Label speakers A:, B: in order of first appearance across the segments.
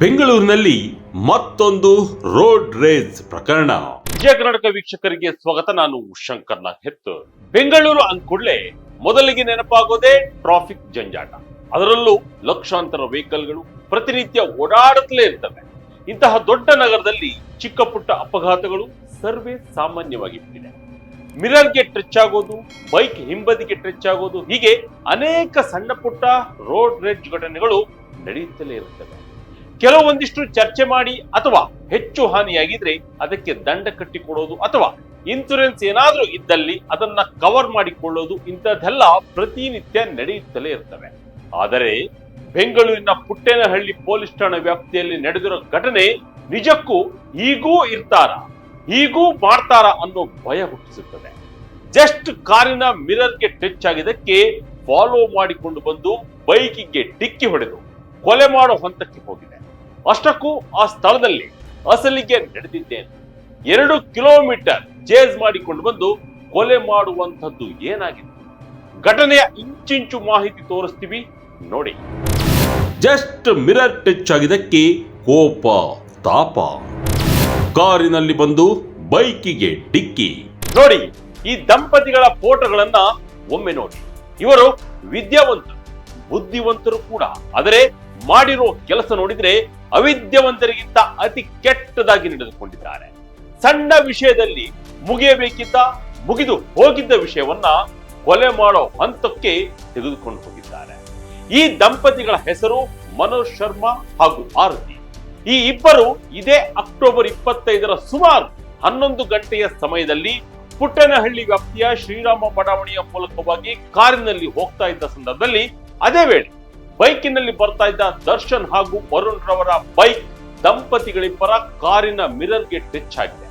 A: ಬೆಂಗಳೂರಿನಲ್ಲಿ ಮತ್ತೊಂದು road race ಪ್ರಕರಣ.
B: ವಿಜಯ ಕರ್ನಾಟಕ ವೀಕ್ಷಕರಿಗೆ ಸ್ವಾಗತ. ನಾನು ಶಂಕರ್ ನಾಗ್ ಹೆತ್ತು. ಬೆಂಗಳೂರು ಅಂದ್ಕೂಡ್ಲೆ ಮೊದಲಿಗೆ ನೆನಪಾಗೋದೇ ಟ್ರಾಫಿಕ್ ಜಂಜಾಟ. ಅದರಲ್ಲೂ ಲಕ್ಷಾಂತರ ವೆಹಿಕಲ್ಗಳು ಪ್ರತಿನಿತ್ಯ ಓಡಾಡುತ್ತಲೇ ಇರ್ತವೆ. ಇಂತಹ ದೊಡ್ಡ ನಗರದಲ್ಲಿ ಚಿಕ್ಕ ಪುಟ್ಟ ಅಪಘಾತಗಳು ಸರ್ವೇ ಸಾಮಾನ್ಯವಾಗಿ ಬಿಟ್ಟಿದೆ. ಮಿರರ್ಗೆ ಟಚ್ ಆಗೋದು, ಬೈಕ್ ಹಿಂಬದಿಗೆ ಟಚ್ ಆಗೋದು, ಹೀಗೆ ಅನೇಕ ಸಣ್ಣ ಪುಟ್ಟ ರೋಡ್ ರೇಜ್ ಘಟನೆಗಳು ನಡೆಯುತ್ತಲೇ ಇರುತ್ತವೆ. ಕೆಲವೊಂದಿಷ್ಟು ಚರ್ಚೆ ಮಾಡಿ ಅಥವಾ ಹೆಚ್ಚು ಹಾನಿಯಾಗಿದ್ರೆ ಅದಕ್ಕೆ ದಂಡ ಕಟ್ಟಿಕೊಡೋದು ಅಥವಾ ಇನ್ಸೂರೆನ್ಸ್ ಏನಾದ್ರೂ ಇದ್ದಲ್ಲಿ ಅದನ್ನ ಕವರ್ ಮಾಡಿಕೊಳ್ಳೋದು, ಇಂಥದ್ದೆಲ್ಲ ಪ್ರತಿನಿತ್ಯ ನಡೆಯುತ್ತಲೇ ಇರ್ತವೆ. ಆದರೆ ಬೆಂಗಳೂರಿನ ಪುಟ್ಟೇನಹಳ್ಳಿ ಪೊಲೀಸ್ ಠಾಣಾ ವ್ಯಾಪ್ತಿಯಲ್ಲಿ ನಡೆದಿರೋ ಘಟನೆ ನಿಜಕ್ಕೂ ಹೀಗೂ ಇರ್ತಾರ, ಹೀಗೂ ಮಾಡ್ತಾರ ಅನ್ನೋ ಭಯ ಹುಟ್ಟಿಸುತ್ತದೆ. ಜಸ್ಟ್ ಕಾರಿನ ಮಿರರ್ಗೆ ಟಚ್ ಆಗಿದ್ದಕ್ಕೆ ಫಾಲೋ ಮಾಡಿಕೊಂಡು ಬಂದು ಬೈಕಿಗೆ ಡಿಕ್ಕಿ ಹೊಡೆದು ಕೊಲೆ ಮಾಡೋ ಹಂತಕ್ಕೆ ಹೋಗಿದೆ. ಅಷ್ಟಕ್ಕೂ ಆ ಸ್ಥಳದಲ್ಲಿ ಅಸಲಿಗೆ ನಡೆದಿದ್ದೇನೆ. 2 ಕಿಲೋಮೀಟರ್ ಚೇಸ್ ಮಾಡಿಕೊಂಡು ಬಂದು ಕೊಲೆ ಮಾಡುವಂಥದ್ದು ಏನಾಗಿದೆ? ಘಟನೆಯ ಇಂಚಿಂಚು ಮಾಹಿತಿ ತೋರಿಸ್ತೀವಿ ನೋಡಿ.
A: ಜಸ್ಟ್ ಮಿರರ್ ಟಚ್ ಆಗಿದ್ದಕ್ಕೆ ಕೋಪ ತಾಪ, ಕಾರಿನಲ್ಲಿ ಬಂದು ಬೈಕಿಗೆ ಡಿಕ್ಕಿ.
B: ನೋಡಿ, ಈ ದಂಪತಿಗಳ ಫೋಟೋಗಳನ್ನ ಒಮ್ಮೆ ನೋಡಿ. ಇವರು ವಿದ್ಯಾವಂತರು, ಬುದ್ಧಿವಂತರು ಕೂಡ. ಆದರೆ ಮಾಡಿರೋ ಕೆಲಸ ನೋಡಿದ್ರೆ ಅವಿದ್ಯಾವಂತರಿಗಿಂತ ಅತಿ ಕೆಟ್ಟದಾಗಿ ನಡೆದುಕೊಂಡಿದ್ದಾರೆ. ಸಣ್ಣ ವಿಷಯದಲ್ಲಿ ಮುಗಿದು ಹೋಗಿದ್ದ ವಿಷಯವನ್ನ ಕೊಲೆ ಮಾಡೋ ಹಂತಕ್ಕೆ ತೆಗೆದುಕೊಂಡು ಹೋಗಿದ್ದಾರೆ. ಈ ದಂಪತಿಗಳ ಹೆಸರು ಮನೋಜ್ ಶರ್ಮಾ ಹಾಗೂ ಆರತಿ. ಈ ಇಬ್ಬರು ಇದೇ ಅಕ್ಟೋಬರ್ 25ರ ಸುಮಾರು 11 ಗಂಟೆಯ ಸಮಯದಲ್ಲಿ ಪುಟ್ಟೇನಹಳ್ಳಿ ವ್ಯಾಪ್ತಿಯ ಶ್ರೀರಾಮ ಬಡಾವಣೆಯ ಮೂಲಕವಾಗಿ ಕಾರಿನಲ್ಲಿ ಹೋಗ್ತಾ ಇದ್ದ ಸಂದರ್ಭದಲ್ಲಿ ಅದೇ ವೇಳೆ ಬೈಕಿನಲ್ಲಿ ಬರ್ತಾ ಇದ್ದ ದರ್ಶನ್ ಹಾಗೂ ವರುಣ್ ರವರ ಬೈಕ್ ದಂಪತಿಗಳಿಬ್ಬರ ಕಾರಿನ ಮಿರರ್ಗೆ ಟಚ್ ಆಗಿದೆ.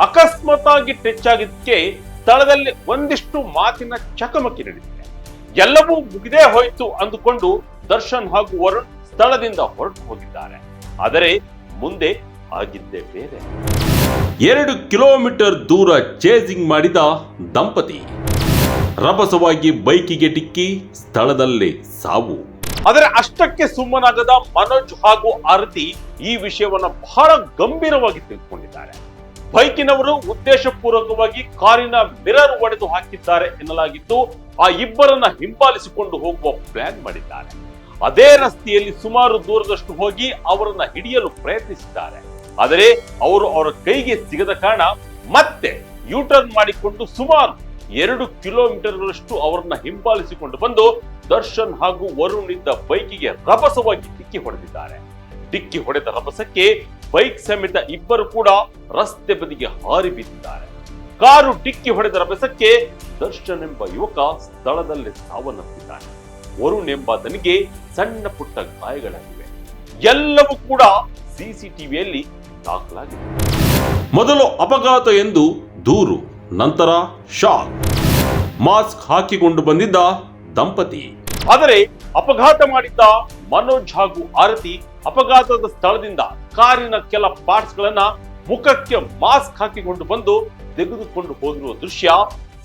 B: ಅಕಸ್ಮಾತ್ ಆಗಿ ಟಚ್ ಆಗಿದ್ದಕ್ಕೆ ಸ್ಥಳದಲ್ಲಿ ಒಂದಿಷ್ಟು ಮಾತಿನ ಚಕಮಕಿ ನಡೆದಿದೆ. ಎಲ್ಲವೂ ಮುಗಿದೇ ಹೋಯ್ತು ಅಂದುಕೊಂಡು ದರ್ಶನ್ ಹಾಗೂ ವರುಣ್ ಸ್ಥಳದಿಂದ ಹೊರಟು ಹೋಗಿದ್ದಾರೆ. ಆದರೆ ಮುಂದೆ ಆಗಿದ್ದೇ ಬೇರೆ.
A: 2 ಕಿಲೋಮೀಟರ್ ದೂರ ಚೇಸಿಂಗ್ ಮಾಡಿದ ದಂಪತಿ ರಭಸವಾಗಿ ಬೈಕಿಗೆ ಡಿಕ್ಕಿ, ಸ್ಥಳದಲ್ಲೇ ಸಾವು.
B: ಆದರೆ ಅಷ್ಟಕ್ಕೆ ಸುಮ್ಮನಾಗದ ಮನೋಜ್ ಹಾಗೂ ಆರತಿ ಈ ವಿಷಯವನ್ನ ಬಹಳ ಗಂಭೀರವಾಗಿ ತೆಗೆದುಕೊಂಡಿದ್ದಾರೆ. ಬೈಕಿನವರು ಉದ್ದೇಶಪೂರ್ವಕವಾಗಿ ಕಾರಿನ ಮಿರರ್ ಒಡೆದು ಹಾಕಿದ್ದಾರೆ ಎನ್ನಲಾಗಿದ್ದು, ಆ ಇಬ್ಬರನ್ನ ಹಿಂಬಾಲಿಸಿಕೊಂಡು ಹೋಗುವ ಪ್ಲಾನ್ ಮಾಡಿದ್ದಾರೆ. ಅದೇ ರಸ್ತೆಯಲ್ಲಿ ಸುಮಾರು ದೂರದಷ್ಟು ಹೋಗಿ ಅವರನ್ನ ಹಿಡಿಯಲು ಪ್ರಯತ್ನಿಸಿದ್ದಾರೆ. ಆದರೆ ಅವರು ಅವರ ಕೈಗೆ ಸಿಗದ ಕಾರಣ ಮತ್ತೆ ಯೂಟರ್ನ್ ಮಾಡಿಕೊಂಡು ಸುಮಾರು 2 ಕಿಲೋಮೀಟರ್ಗಳಷ್ಟು ಅವರನ್ನ ಹಿಂಬಾಲಿಸಿಕೊಂಡು ಬಂದು ದರ್ಶನ್ ಹಾಗೂ ವರುಣ್ ಇದ್ದ ಬೈಕಿಗೆ ರಭಸವಾಗಿ ಡಿಕ್ಕಿ ಹೊಡೆದಿದ್ದಾರೆ. ಡಿಕ್ಕಿ ಹೊಡೆದ ರಭಸಕ್ಕೆ ಬೈಕ್ ಸಮೇತ ಇಬ್ಬರು ಕೂಡ ರಸ್ತೆ ಬದಿಗೆ ಹಾರಿ ಬಿದ್ದಿದ್ದಾರೆ. ಕಾರು ಡಿಕ್ಕಿ ಹೊಡೆದ ರಭಸಕ್ಕೆ ದರ್ಶನ್ ಎಂಬ ಯುವಕ ಸ್ಥಳದಲ್ಲೇ ಸಾವನ್ನಪ್ಪಿದ್ದಾನೆ. ವರುಣ್ ಎಂಬಾತನಿಗೆ ಸಣ್ಣ ಪುಟ್ಟ ಗಾಯಗಳಾಗಿವೆ. ಎಲ್ಲವೂ ಕೂಡ ಸಿಸಿಟಿವಿಯಲ್ಲಿ ದಾಖಲಾಗಿದೆ.
A: ಮೊದಲು ಅಪಘಾತ ಎಂದು ದೂರು, ನಂತರ ಶಾಕ್. ಮಾಸ್ಕ್ ಹಾಕಿಕೊಂಡು ಬಂದಿದ್ದ ದಂಪತಿ.
B: ಆದರೆ ಅಪಘಾತ ಮಾಡಿದ್ದ ಮನೋಜ್ ಹಾಗೂ ಆರತಿ ಅಪಘಾತದ ಸ್ಥಳದಿಂದ ಕಾರಿನ ಕೆಲ ಪಾರ್ಟ್ಸ್ ಗಳನ್ನ ಮುಖಕ್ಕೆ ಮಾಸ್ಕ್ ಹಾಕಿಕೊಂಡು ಬಂದು ತೆಗೆದುಕೊಂಡು ಹೋಗಿರುವ ದೃಶ್ಯ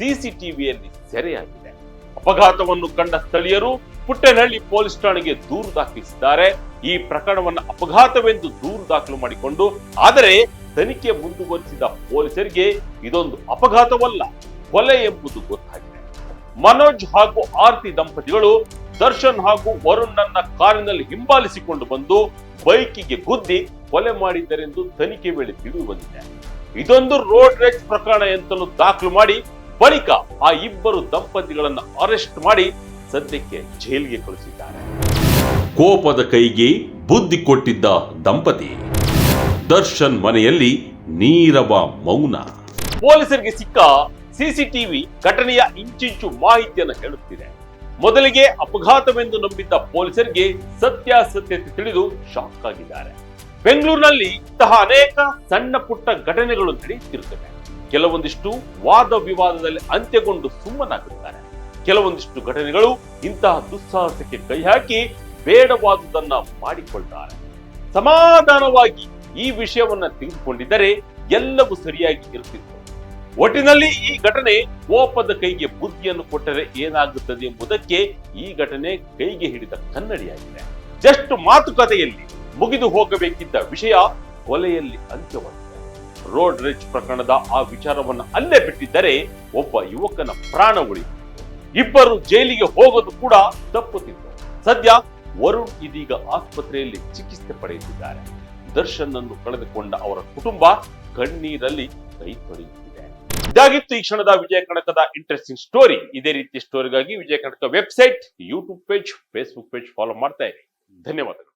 B: ಸಿಸಿಟಿವಿಯಲ್ಲಿ ಸೆರೆಯಾಗಿದೆ. ಅಪಘಾತವನ್ನು ಕಂಡ ಸ್ಥಳೀಯರು ಪುಟ್ಟೇನಹಳ್ಳಿ ಪೊಲೀಸ್ ಠಾಣೆಗೆ ದೂರು ದಾಖಲಿಸಿದ್ದಾರೆ. ಈ ಪ್ರಕರಣವನ್ನು ಅಪಘಾತವೆಂದು ದೂರು ದಾಖಲು ಮಾಡಿಕೊಂಡು, ಆದರೆ ತನಿಖೆ ಮುಂದುವರಿಸಿದ ಪೊಲೀಸರಿಗೆ ಇದೊಂದು ಅಪಘಾತವಲ್ಲ, ಕೊಲೆ ಎಂಬುದು ಗೊತ್ತಾಗಿದೆ. ಮನೋಜ್ ಹಾಗೂ ಆರತಿ ದಂಪತಿಗಳು ದರ್ಶನ್ ಹಾಗೂ ವರುಣ್ ಕಾರಿನಲ್ಲಿ ಹಿಂಬಾಲಿಸಿಕೊಂಡು ಬಂದು ಬೈಕಿಗೆ ಗುದ್ದಿ ಕೊಲೆ ಮಾಡಿದ್ದರೆಂದು ತನಿಖೆ ವೇಳೆ ತಿಳಿದು ಬಂದಿದೆ. ಇದೊಂದು ರೋಡ್ ರೇಜ್ ಪ್ರಕರಣ ಎಂತಲೂ ದಾಖಲು ಮಾಡಿ ಬಳಿಕ ಆ ಇಬ್ಬರು ದಂಪತಿಗಳನ್ನ ಅರೆಸ್ಟ್ ಮಾಡಿ ಸದ್ಯಕ್ಕೆ ಜೈಲಿಗೆ ಕಳಿಸಿದ್ದಾರೆ.
A: ಕೋಪದ ಕೈಗೆ ಬುದ್ಧಿ ಕೊಟ್ಟಿದ್ದ ದಂಪತಿ. ದರ್ಶನ್ ಮನೆಯಲ್ಲಿ ನೀರವ ಮೌನ.
B: ಪೊಲೀಸರಿಗೆ ಸಿಕ್ಕ ಸಿಸಿಟಿವಿ ಘಟನೆಯ ಇಂಚಿಂಚು ಮಾಹಿತಿಯನ್ನು ಹೇಳುತ್ತಿದೆ. ಮೊದಲಿಗೆ ಅಪಘಾತವೆಂದು ನಂಬಿದ್ದ ಪೊಲೀಸರಿಗೆ ಸತ್ಯಾಸತ್ಯತೆ ತಿಳಿದು ಶಾಕ್ ಆಗಿದ್ದಾರೆ. ಬೆಂಗಳೂರಿನಲ್ಲಿ ಇಂತಹ ಅನೇಕ ಸಣ್ಣ ಪುಟ್ಟ ಘಟನೆಗಳು ನಡೆಯುತ್ತಿರುತ್ತವೆ. ಕೆಲವೊಂದಿಷ್ಟು ವಾದ ವಿವಾದದಲ್ಲಿ ಅಂತ್ಯಗೊಂಡು ಸುಮ್ಮನಾಗುತ್ತಾರೆ. ಕೆಲವೊಂದಿಷ್ಟು ಘಟನೆಗಳು ಇಂತಹ ದುಸ್ಸಾಹಸಕ್ಕೆ ಕೈ ಹಾಕಿ ಬೇಡವಾದುದನ್ನ ಮಾಡಿಕೊಳ್ತಾರೆ. ಸಮಾಧಾನವಾಗಿ ಈ ವಿಷಯವನ್ನ ತೆಗೆದುಕೊಂಡಿದ್ದರೆ ಎಲ್ಲವೂ ಸರಿಯಾಗಿ ಇರುತ್ತಿತ್ತು. ಒಟ್ಟಿನಲ್ಲಿ ಈ ಘಟನೆ ಕೋಪದ ಕೈಗೆ ಬುದ್ಧಿಯನ್ನು ಕೊಟ್ಟರೆ ಏನಾಗುತ್ತದೆ ಎಂಬುದಕ್ಕೆ ಈ ಘಟನೆ ಕೈಗೆ ಹಿಡಿದ ಕನ್ನಡಿಯಾಗಿದೆ. ಜಸ್ಟ್ ಮಾತುಕತೆಯಲ್ಲಿ ಮುಗಿದು ಹೋಗಬೇಕಿದ್ದ ವಿಷಯ ಕೊಲೆಯಲ್ಲಿ ಅಂತ್ಯವಾಗಿದೆ. ರೋಡ್ ರೇಜ್ ಪ್ರಕರಣದ ಆ ವಿಚಾರವನ್ನು ಅಲ್ಲೇ ಬಿಟ್ಟಿದ್ದರೆ ಒಬ್ಬ ಯುವಕನ ಪ್ರಾಣ ಉಳಿಯಿತು. ಇಬ್ಬರು ಜೈಲಿಗೆ ಹೋಗೋದು ಕೂಡ ತಪ್ಪುತ್ತಿತ್ತು. ಸದ್ಯ ವರುಣ್ ಇದೀಗ ಆಸ್ಪತ್ರೆಯಲ್ಲಿ ಚಿಕಿತ್ಸೆ ಪಡೆಯುತ್ತಿದ್ದಾರೆ. ದರ್ಶನ್ ಅನ್ನು ಕಳೆದುಕೊಂಡ ಅವರ ಕುಟುಂಬ ಕಣ್ಣೀರಲ್ಲಿ ಕೈ ತೊಳೆಯುತ್ತಿದೆ. ಇದಾಗಿತ್ತು ಈ ಕ್ಷಣದ ವಿಜಯ ಕನಕದ ಇಂಟ್ರೆಸ್ಟಿಂಗ್ ಸ್ಟೋರಿ. ಇದೇ ರೀತಿಯ ಸ್ಟೋರಿಗಾಗಿ Vijaya Kanaka website, YouTube page, Facebook page follow ಮಾಡ್ತಾ ಇರಿ. ಧನ್ಯವಾದಗಳು.